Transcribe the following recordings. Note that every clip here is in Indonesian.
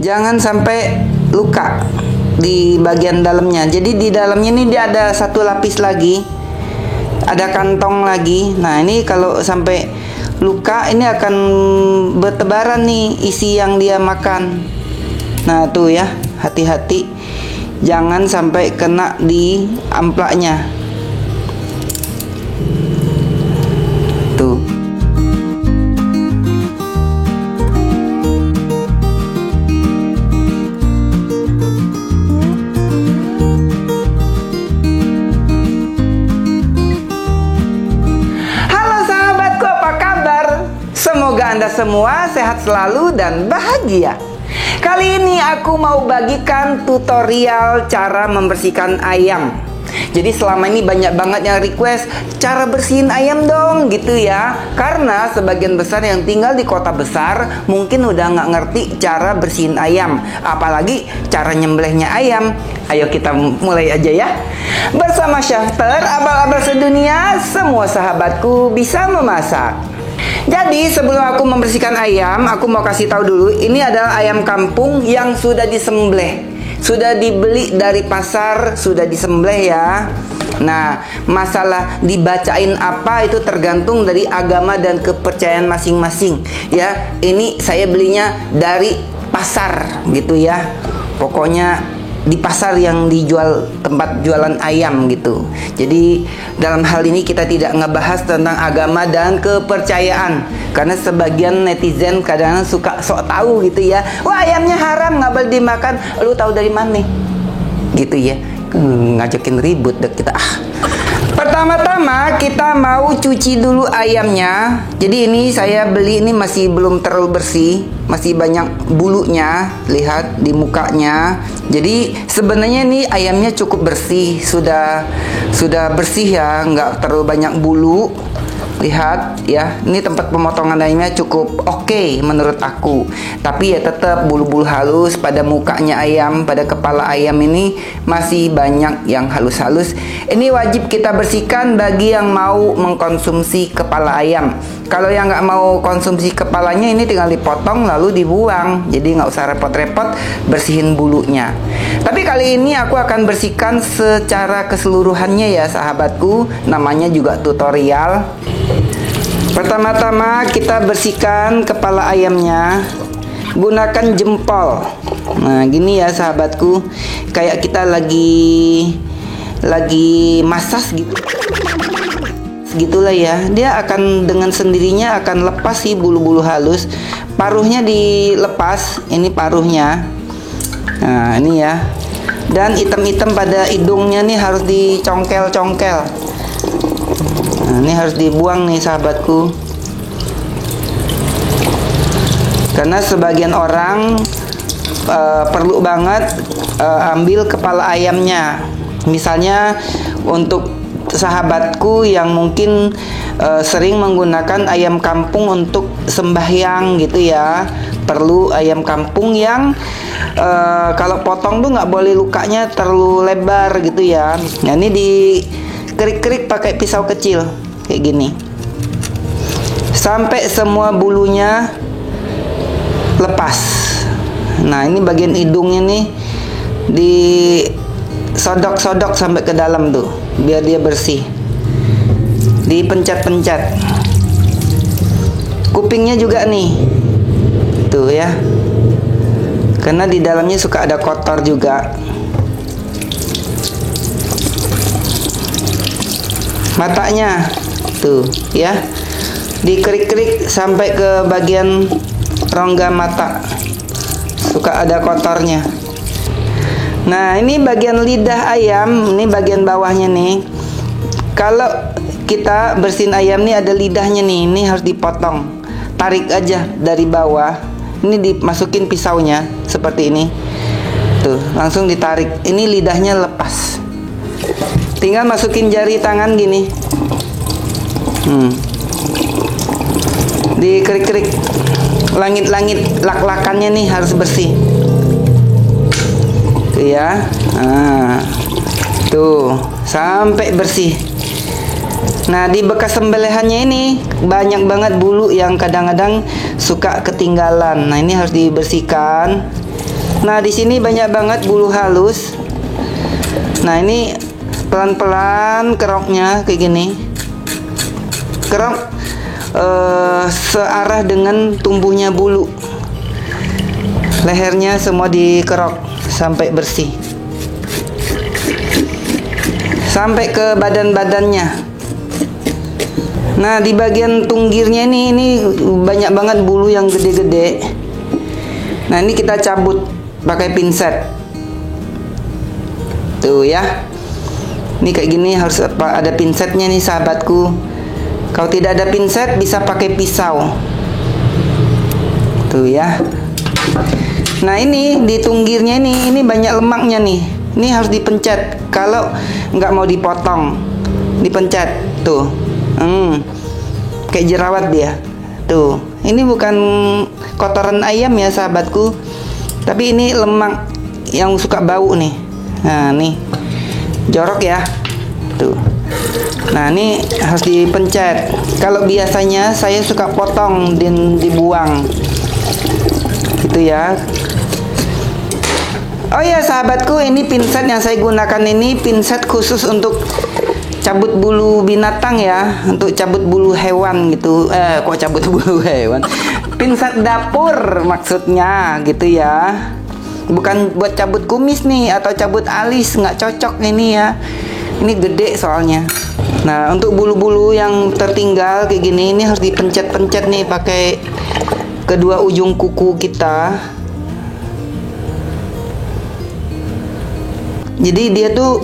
jangan sampai luka di bagian dalamnya. Jadi di dalamnya ini dia ada satu lapis lagi, ada kantong lagi. Nah ini kalau sampai luka ini akan bertebaran nih isi yang dia makan. Nah tuh ya, hati-hati jangan sampai kena di amplaknya. Tuh. Halo sahabatku, apa kabar? Semoga Anda semua sehat selalu dan bahagia. Kali ini aku mau bagikan tutorial cara membersihkan ayam. Jadi selama ini banyak banget yang request cara bersihin ayam dong gitu ya. Karena sebagian besar yang tinggal di kota besar mungkin udah nggak ngerti cara bersihin ayam, apalagi cara nyembelihnya ayam. Ayo kita mulai aja ya. Bersama Shafter, abal-abal sedunia, semua sahabatku bisa memasak. Jadi sebelum aku membersihkan ayam, aku mau kasih tahu dulu, ini adalah ayam kampung yang sudah disembelih. Sudah dibeli dari pasar, sudah disembelih ya. Nah, masalah dibacain apa itu tergantung dari agama dan kepercayaan masing-masing ya. Ini saya belinya dari pasar gitu ya. Pokoknya di pasar yang dijual, tempat jualan ayam gitu. Jadi dalam hal ini kita tidak ngebahas tentang agama dan kepercayaan, karena sebagian netizen kadang suka sok tahu gitu ya. Wah ayamnya haram, nggak boleh dimakan. Lu tahu dari mana? Gitu ya. Ngajakin ribut deh kita. Pertama-tama kita mau cuci dulu ayamnya. Jadi ini saya beli ini masih belum terlalu bersih, masih banyak bulunya, lihat di mukanya. Jadi sebenarnya ini ayamnya cukup bersih, sudah bersih ya, nggak terlalu banyak bulu. Lihat ya, ini tempat pemotongan ayamnya cukup oke menurut aku. Tapi ya tetap bulu-bulu halus pada mukanya ayam, pada kepala ayam ini masih banyak yang halus-halus. Ini wajib kita bersihkan bagi yang mau mengkonsumsi kepala ayam. Kalau yang nggak mau konsumsi kepalanya, ini tinggal dipotong lalu dibuang. Jadi nggak usah repot-repot bersihin bulunya. Tapi kali ini aku akan bersihkan secara keseluruhannya ya sahabatku. Namanya juga tutorial. Pertama-tama kita bersihkan kepala ayamnya. Gunakan jempol. Nah gini ya sahabatku, kayak kita lagi masas gitu. Gitulah ya, dia akan dengan sendirinya akan lepas sih bulu-bulu halus. Paruhnya dilepas, ini paruhnya. Nah ini ya. Dan item-item pada hidungnya nih harus dicongkel-congkel. Nah ini harus dibuang nih sahabatku. Karena sebagian orang perlu banget ambil kepala ayamnya. Misalnya untuk sahabatku yang mungkin sering menggunakan ayam kampung untuk sembahyang gitu ya, perlu ayam kampung yang kalau potong tuh nggak boleh lukanya terlalu lebar gitu ya. Nah ini dikerik-kerik pakai pisau kecil kayak gini sampai semua bulunya lepas. Nah ini bagian hidungnya nih disodok-sodok sampai ke dalam tuh biar dia bersih. Dipencet-pencet. Kupingnya juga nih. Tuh ya. Karena di dalamnya suka ada kotor juga. Matanya. Tuh ya. Dikerik-kerik sampai ke bagian rongga mata. Suka ada kotornya. Nah ini bagian lidah ayam, ini bagian bawahnya nih. Kalau kita bersihin ayam nih ada lidahnya nih, ini harus dipotong. Tarik aja dari bawah. Ini dimasukin pisaunya seperti ini. Tuh, langsung ditarik. Ini lidahnya lepas. Tinggal masukin jari tangan gini. Dikerik-kerik. Langit-langit lak-lakannya nih harus bersih. Tuh ya. Nah, tuh sampai bersih. Nah di bekas sembelihannya ini banyak banget bulu yang kadang-kadang suka ketinggalan. Nah ini harus dibersihkan. Nah, di sini banyak banget bulu halus. Nah, ini pelan-pelan keroknya kayak gini. Kerok searah dengan tumbuhnya bulu. Lehernya semua dikerok sampai bersih. Sampai ke badan-badannya. Nah, di bagian tunggirnya ini banyak banget bulu yang gede-gede. Nah, ini kita cabut pakai pinset. Tuh ya. Ini kayak gini harus ada pinsetnya nih sahabatku. Kalau tidak ada pinset bisa pakai pisau. Tuh ya. Nah, ini di tunggirnya ini banyak lemaknya nih. Ini harus dipencet. Kalau nggak mau dipotong, dipencet. Tuh. Kayak jerawat dia. Tuh. Ini bukan kotoran ayam ya sahabatku, tapi ini lemak yang suka bau nih. Nah, nih jorok ya. Tuh. Nah, ini harus dipencet. Kalau biasanya saya suka potong dan dibuang gitu ya. Oh ya sahabatku, ini pinset yang saya gunakan ini pinset khusus untuk cabut bulu binatang ya, untuk cabut bulu hewan gitu. Kok cabut bulu hewan? Pinset dapur maksudnya gitu ya. Bukan buat cabut kumis nih atau cabut alis, nggak cocok ini ya. Ini gede soalnya. Nah, untuk bulu-bulu yang tertinggal kayak gini, ini harus dipencet-pencet nih pakai kedua ujung kuku kita. Jadi dia tuh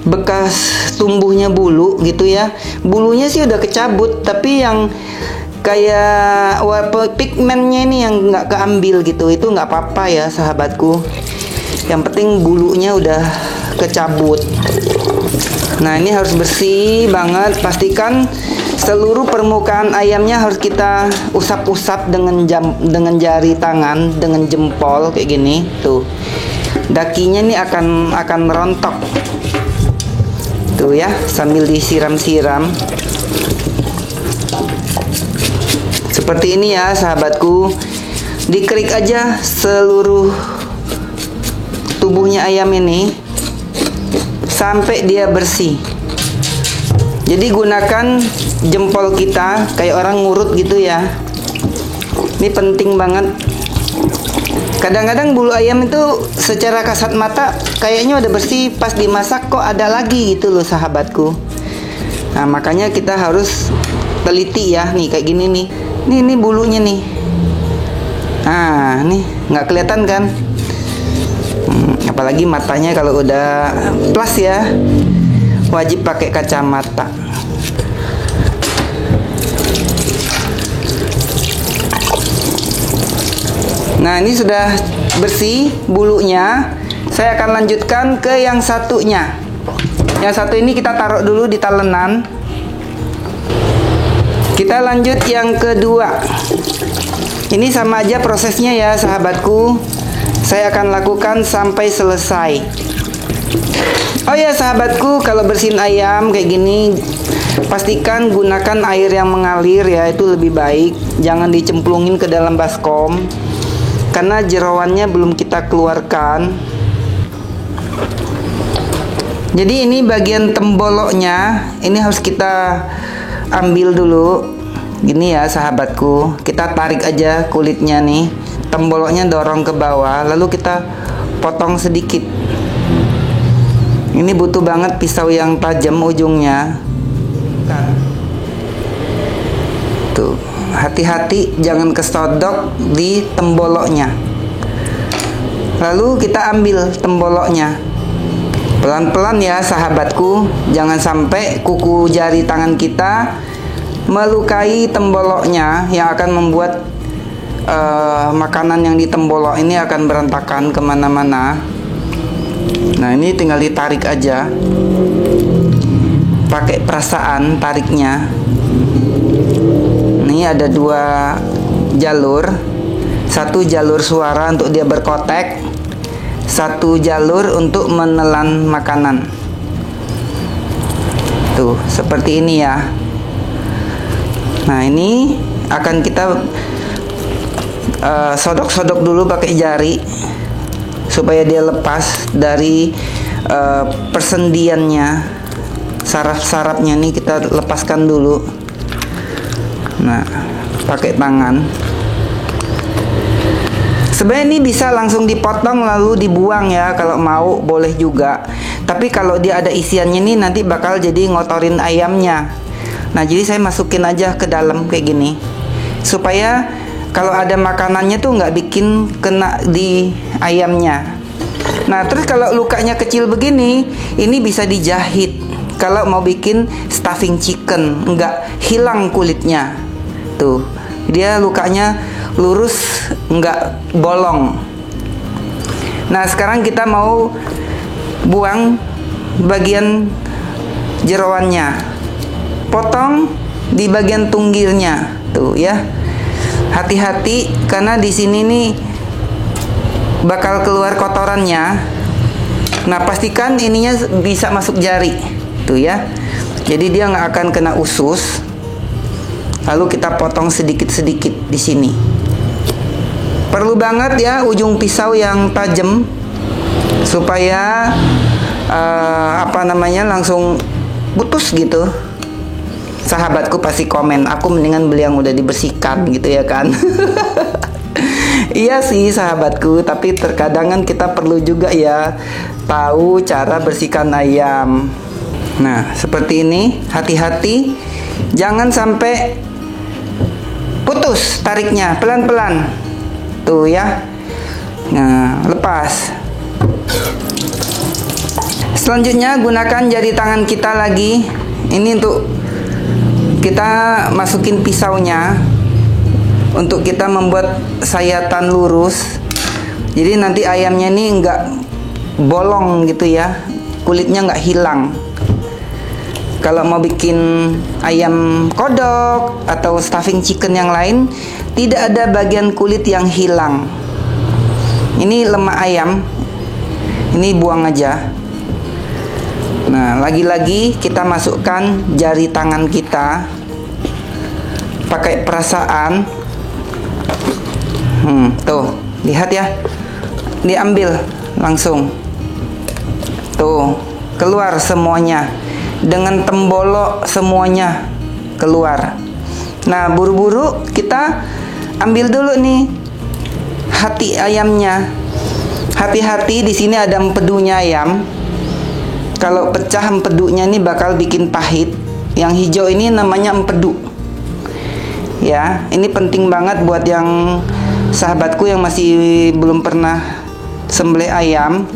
bekas tumbuhnya bulu gitu ya. Bulunya sih udah kecabut, tapi yang kayak pigmennya ini yang nggak keambil gitu, itu nggak apa-apa ya sahabatku. Yang penting bulunya udah kecabut. Nah, ini harus bersih banget. Pastikan seluruh permukaan ayamnya harus kita usap-usap dengan jari tangan, dengan jempol kayak gini tuh. Dakinya nih akan merontok. Tuh ya, sambil disiram-siram. Seperti ini ya sahabatku. Dikerik aja seluruh tubuhnya ayam ini sampai dia bersih. Jadi gunakan jempol kita kayak orang ngurut gitu ya. Ini penting banget. Kadang-kadang bulu ayam itu secara kasat mata kayaknya udah bersih, pas dimasak kok ada lagi gitu loh sahabatku. Nah, makanya kita harus teliti ya. Nih kayak gini nih. Nih bulunya nih. Nah, nih nggak kelihatan kan? Apalagi matanya kalau udah plus ya, wajib pakai kacamata. Nah, ini sudah bersih bulunya. Saya akan lanjutkan ke yang satunya. Yang satu ini kita taruh dulu di talenan. Kita lanjut yang kedua. Ini sama aja prosesnya ya sahabatku. Saya akan lakukan sampai selesai. Oh ya sahabatku, kalau bersihin ayam kayak gini, pastikan gunakan air yang mengalir ya, itu lebih baik. Jangan dicemplungin ke dalam baskom, karena jerawannya belum kita keluarkan. Jadi ini bagian temboloknya, ini harus kita ambil dulu. Gini ya sahabatku, kita tarik aja kulitnya nih. Temboloknya dorong ke bawah, lalu kita potong sedikit. Ini butuh banget pisau yang tajam ujungnya. Tuh, hati-hati jangan kesodok di temboloknya. Lalu kita ambil temboloknya. Pelan-pelan ya sahabatku, jangan sampai kuku jari tangan kita melukai temboloknya yang akan membuat makanan yang di tembolok ini akan berantakan kemana-mana. Nah, ini tinggal ditarik aja, pakai perasaan tariknya. Ini ada dua jalur, satu jalur suara untuk dia berkotek, satu jalur untuk menelan makanan. Tuh, seperti ini ya. Nah, ini akan kita sodok-sodok dulu pakai jari supaya dia lepas dari persendiannya. Saraf-sarafnya nih kita lepaskan dulu. Nah, pakai tangan. Sebenarnya ini bisa langsung dipotong lalu dibuang ya, kalau mau boleh juga. Tapi kalau dia ada isiannya nih nanti bakal jadi ngotorin ayamnya. Nah, jadi saya masukin aja ke dalam kayak gini, supaya kalau ada makanannya tuh nggak bikin kena di ayamnya. Nah, terus kalau lukanya kecil begini, ini bisa dijahit. Kalau mau bikin stuffing chicken, nggak hilang kulitnya. Tuh, dia lukanya lurus, nggak bolong. Nah, sekarang kita mau buang bagian jeroannya. Potong di bagian tunggirnya. Tuh ya. Hati-hati karena di sini nih bakal keluar kotorannya. Nah, pastikan ininya bisa masuk jari. Tuh ya. Jadi dia nggak akan kena usus. Lalu kita potong sedikit-sedikit di sini. Perlu banget ya ujung pisau yang tajam supaya langsung putus gitu. Sahabatku pasti komen, aku mendingan beli yang udah dibersihkan gitu ya kan. Iya sih sahabatku, tapi terkadang kan kita perlu juga ya tahu cara bersihkan ayam. Nah, seperti ini, hati-hati jangan sampai putus tariknya, pelan-pelan. Tuh ya. Nah, lepas. Selanjutnya gunakan jari tangan kita lagi. Ini untuk kita masukin pisaunya untuk kita membuat sayatan lurus. Jadi nanti ayamnya ini nggak bolong gitu ya, kulitnya nggak hilang. Kalau mau bikin ayam kodok atau stuffing chicken yang lain, tidak ada bagian kulit yang hilang. Ini lemak ayam, ini buang aja. Nah, lagi-lagi kita masukkan jari tangan kita pakai perasaan. Tuh, lihat ya, diambil langsung. Tuh, keluar semuanya. Dengan tembolok semuanya keluar. Nah, buru-buru kita ambil dulu nih hati ayamnya. Hati-hati, di sini ada empedunya ayam. Kalau pecah empedunya ini bakal bikin pahit. Yang hijau ini namanya empedu. Ya, ini penting banget buat yang sahabatku yang masih belum pernah sembelih ayam.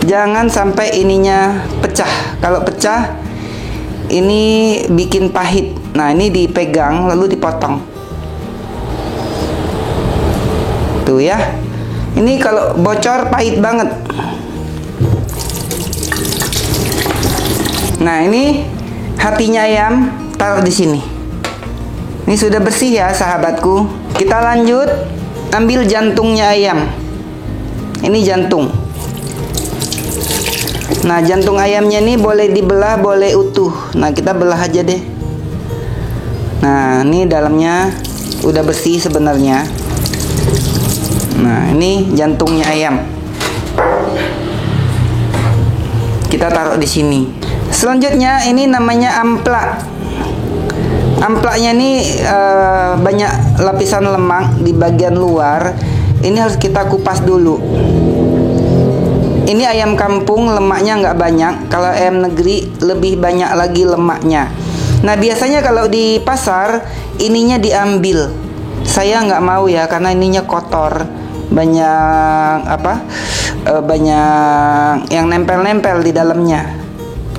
Jangan sampai ininya pecah. Kalau pecah, ini bikin pahit. Nah, ini dipegang lalu dipotong. Tuh ya. Ini kalau bocor pahit banget. Nah, ini hatinya ayam, taruh di sini. Ini sudah bersih ya, sahabatku. Kita lanjut ambil jantungnya ayam. Ini jantung. Nah, jantung ayamnya ini boleh dibelah, boleh utuh. Nah, kita belah aja deh. Nah, ini dalamnya udah bersih sebenarnya. Nah, ini jantungnya ayam. Kita taruh di sini. Selanjutnya ini namanya amplak. Amplaknya ini banyak lapisan lemak di bagian luar. Ini harus kita kupas dulu. Ini ayam kampung, lemaknya nggak banyak. Kalau ayam negeri lebih banyak lagi lemaknya. Nah, biasanya kalau di pasar ininya diambil. Saya nggak mau ya, karena ininya kotor. Banyak banyak yang nempel-nempel di dalamnya.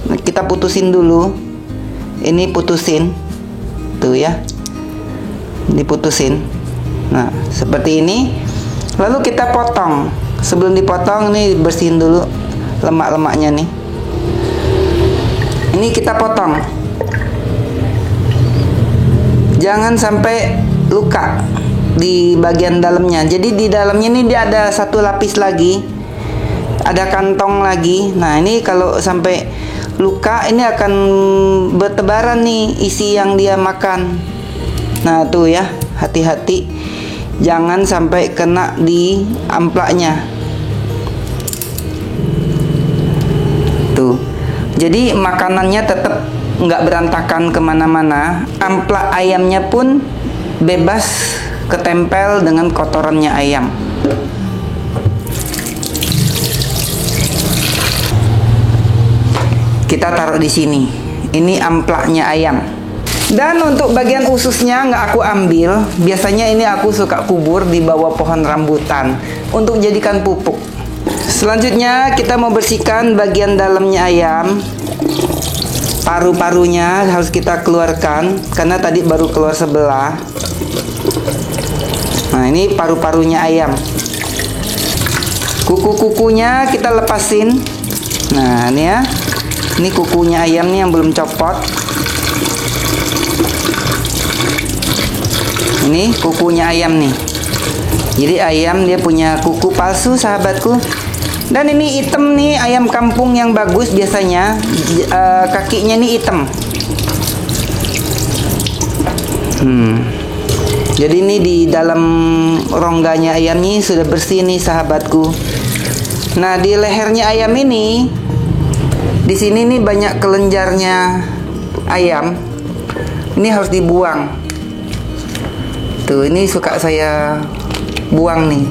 Nah, kita putusin dulu. Ini putusin. Tuh ya. Diputusin. Nah, seperti ini. Lalu kita potong. Sebelum dipotong nih bersihin dulu lemak-lemaknya nih. Ini kita potong. Jangan sampai luka di bagian dalamnya. Jadi di dalamnya ini dia ada satu lapis lagi. Ada kantong lagi. Nah, ini kalau sampai luka ini akan bertebaran nih isi yang dia makan. Nah, tuh ya, hati-hati. jangan sampai kena di amplaknya. Tuh, jadi makanannya tetap nggak berantakan kemana-mana. Amplak ayamnya pun bebas ketempel dengan kotorannya ayam. Kita taruh di sini. Ini amplaknya ayam. Dan untuk bagian ususnya nggak aku ambil. Biasanya ini aku suka kubur di bawah pohon rambutan untuk jadikan pupuk. Selanjutnya kita mau bersihkan bagian dalamnya ayam. Paru-parunya harus kita keluarkan karena tadi baru keluar sebelah. Nah, ini paru-parunya ayam. Kuku-kukunya kita lepasin. Nah, ini ya. Ini kukunya ayam nih yang belum copot. Ini kukunya ayam nih. Jadi ayam dia punya kuku palsu, sahabatku. Dan ini hitam nih, ayam kampung yang bagus biasanya kakinya nih hitam. Jadi ini di dalam rongganya ayam ini sudah bersih nih, sahabatku. Nah, di lehernya ayam ini, di sini nih banyak kelenjarnya ayam. Ini harus dibuang. Tuh, ini suka saya buang nih.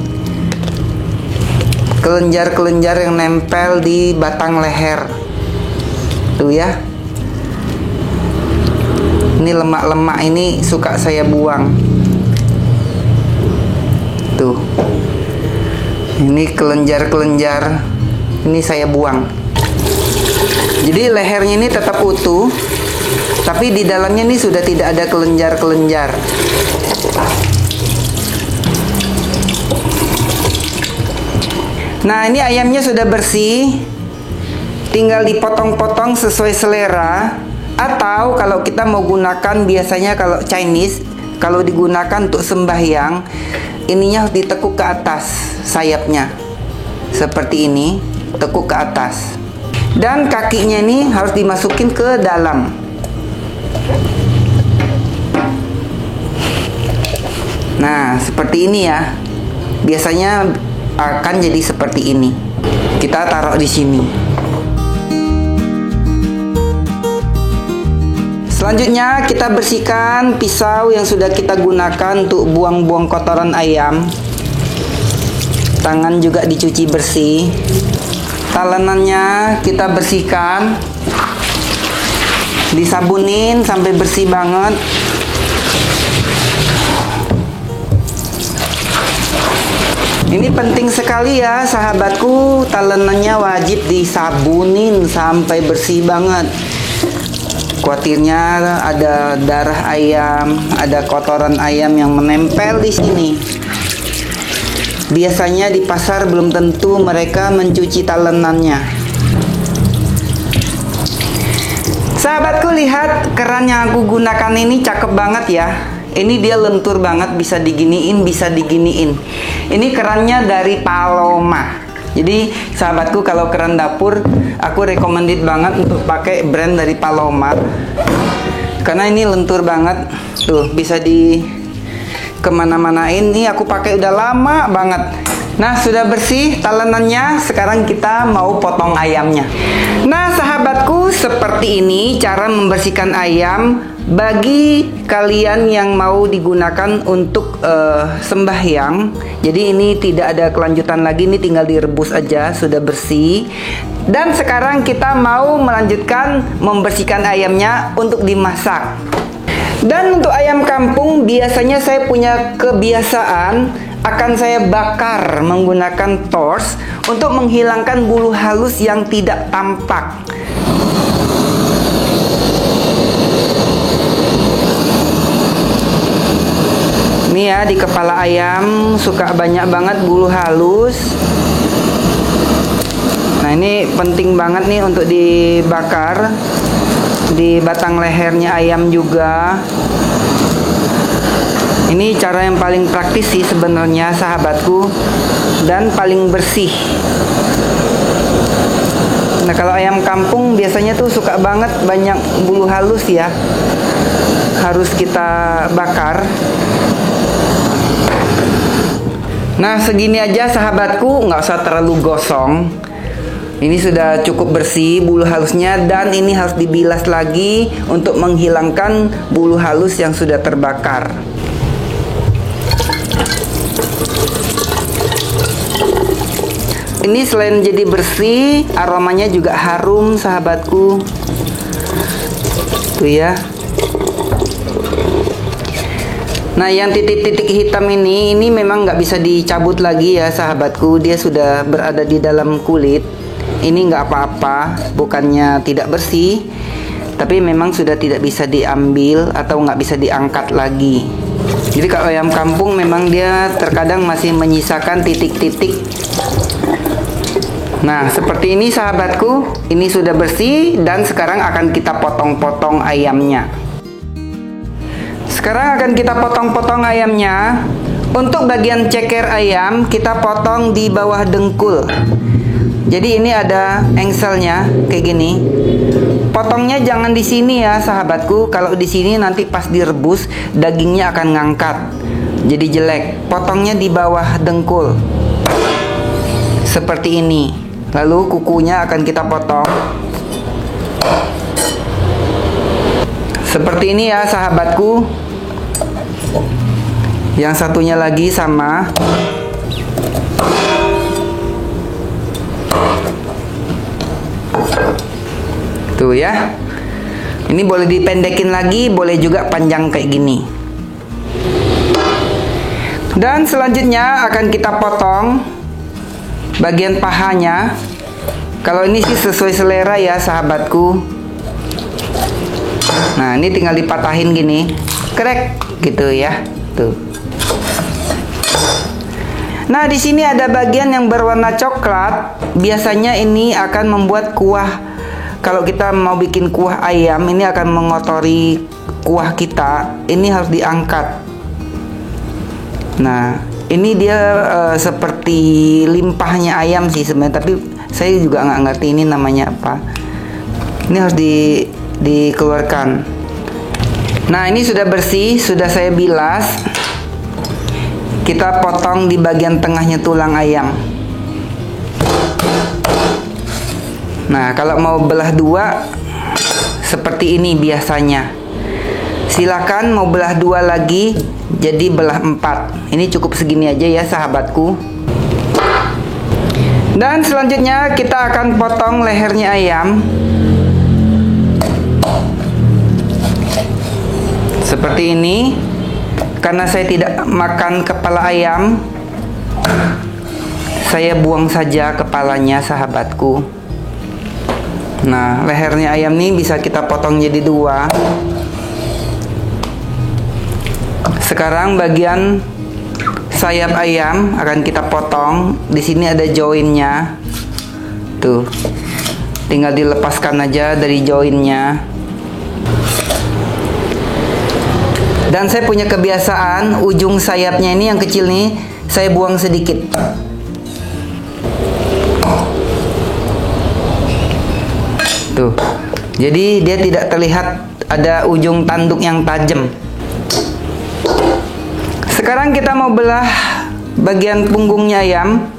Kelenjar-kelenjar yang nempel di batang leher. Tuh ya. Ini lemak-lemak ini suka saya buang. Tuh. Ini kelenjar-kelenjar ini saya buang. Jadi lehernya ini tetap utuh, tapi di dalamnya ini sudah tidak ada kelenjar-kelenjar. Nah, ini ayamnya sudah bersih. Tinggal dipotong-potong sesuai selera. Atau kalau kita mau gunakan, biasanya kalau Chinese, kalau digunakan untuk sembahyang, ininya harus ditekuk ke atas sayapnya. Seperti ini, tekuk ke atas. Dan kakinya ini harus dimasukin ke dalam. Nah, seperti ini ya. Biasanya akan jadi seperti ini. Kita taruh di sini. Selanjutnya kita bersihkan pisau yang sudah kita gunakan untuk buang-buang kotoran ayam. Tangan juga dicuci bersih. Talenannya kita bersihkan. Disabunin sampai bersih banget. Ini penting sekali ya, sahabatku. Talenannya wajib disabunin sampai bersih banget. Khawatirnya ada darah ayam, ada kotoran ayam yang menempel di sini. Biasanya di pasar belum tentu mereka mencuci talenannya. Sahabatku, lihat keran yang aku gunakan ini cakep banget ya. Ini dia lentur banget, bisa diginiin, bisa diginiin. Ini kerannya dari Paloma. Jadi sahabatku, kalau keran dapur aku recommended banget untuk pakai brand dari Paloma. Karena ini lentur banget. Tuh, bisa di kemana-manain. Ini aku pakai udah lama banget. Nah, sudah bersih talenannya. Sekarang kita mau potong ayamnya. Nah, sahabatku, seperti ini cara membersihkan ayam bagi kalian yang mau digunakan untuk sembahyang. Jadi ini tidak ada kelanjutan lagi, ini tinggal direbus aja, sudah bersih. Dan sekarang kita mau melanjutkan membersihkan ayamnya untuk dimasak. Dan untuk ayam kampung biasanya saya punya kebiasaan akan saya bakar menggunakan torch untuk menghilangkan bulu halus yang tidak tampak. Ini ya, di kepala ayam suka banyak banget bulu halus. Nah, ini penting banget nih untuk dibakar. Di batang lehernya ayam juga. Ini cara yang paling praktis sih sebenarnya, sahabatku, dan paling bersih. Nah, kalau ayam kampung biasanya tuh suka banget banyak bulu halus ya. Harus kita bakar. Nah, segini aja sahabatku, nggak usah terlalu gosong. Ini sudah cukup bersih bulu halusnya, dan ini harus dibilas lagi untuk menghilangkan bulu halus yang sudah terbakar. Ini selain jadi bersih, aromanya juga harum sahabatku. Tuh ya. Nah, yang titik-titik hitam ini memang nggak bisa dicabut lagi ya sahabatku. Dia sudah berada di dalam kulit. Ini nggak apa-apa, bukannya tidak bersih, tapi memang sudah tidak bisa diambil atau nggak bisa diangkat lagi. Jadi kalau ayam kampung memang dia terkadang masih menyisakan titik-titik. Nah, seperti ini sahabatku. Ini sudah bersih dan sekarang akan kita potong-potong ayamnya. Sekarang akan kita potong-potong ayamnya. Untuk bagian ceker ayam kita potong di bawah dengkul. Jadi ini ada engselnya kayak gini. Potongnya jangan di sini ya sahabatku. Kalau di sini nanti pas direbus dagingnya akan ngangkat. Jadi jelek. Potongnya di bawah dengkul. Seperti ini. Lalu kukunya akan kita potong. Seperti ini ya sahabatku. Yang satunya lagi sama. Tuh ya. Ini boleh dipendekin lagi, boleh juga panjang kayak gini. Dan selanjutnya akan kita potong bagian pahanya. Kalau ini sih sesuai selera ya sahabatku. Nah, ini tinggal dipatahin gini. Krek gitu ya. Tuh. Nah, di sini ada bagian yang berwarna coklat. Biasanya ini akan membuat kuah. Kalau kita mau bikin kuah ayam, ini akan mengotori kuah kita. Ini harus diangkat. Nah, ini dia seperti limpahnya ayam sih sebenarnya, tapi saya juga nggak ngerti ini namanya apa. Ini harus dikeluarkan. Nah, ini sudah bersih, sudah saya bilas. Kita potong di bagian tengahnya tulang ayam. Nah, kalau mau belah dua seperti ini biasanya. Silakan mau belah dua lagi, jadi belah 4. Ini cukup segini aja ya sahabatku. Dan selanjutnya kita akan potong lehernya ayam. Seperti ini. Karena saya tidak makan kepala ayam, saya buang saja kepalanya sahabatku. Nah, lehernya ayam ini bisa kita potong jadi 2. Sekarang bagian sayap ayam akan kita potong. Di sini ada joinnya. Tuh. Tinggal dilepaskan aja dari joinnya. Dan saya punya kebiasaan ujung sayapnya ini yang kecil nih saya buang sedikit. Tuh. Jadi dia tidak terlihat ada ujung tanduk yang tajam. Sekarang kita mau belah bagian punggungnya ayam.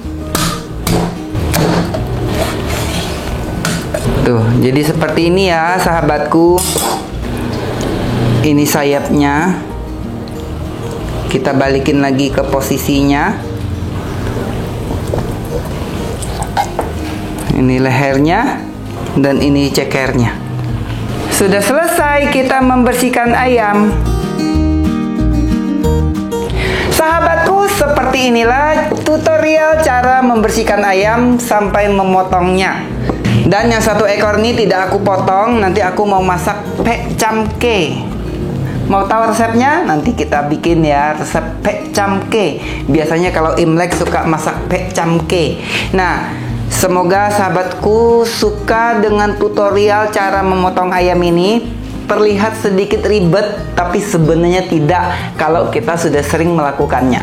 Tuh, jadi seperti ini ya sahabatku. Ini sayapnya. Kita balikin lagi ke posisinya. Ini lehernya dan ini cekernya. Sudah selesai kita membersihkan ayam. Sahabatku, seperti inilah tutorial cara membersihkan ayam sampai memotongnya. Dan yang satu ekor ini tidak aku potong, nanti aku mau masak pek camke. Mau tahu resepnya? Nanti kita bikin ya resep pek camke. Biasanya kalau Imlek suka masak pek camke. Nah, semoga sahabatku suka dengan tutorial cara memotong ayam ini. Terlihat sedikit ribet, tapi sebenarnya tidak kalau kita sudah sering melakukannya.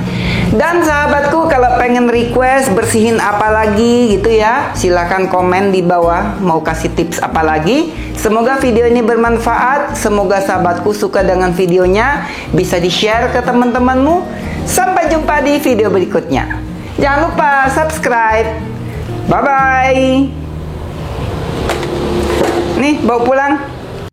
Dan sahabatku, kalau pengen request bersihin apa lagi gitu ya, silahkan komen di bawah mau kasih tips apa lagi. Semoga video ini bermanfaat. Semoga sahabatku suka dengan videonya, bisa di-share ke teman-temanmu. Sampai jumpa di video berikutnya. Jangan lupa subscribe. Bye-bye. Nih, bawa pulang.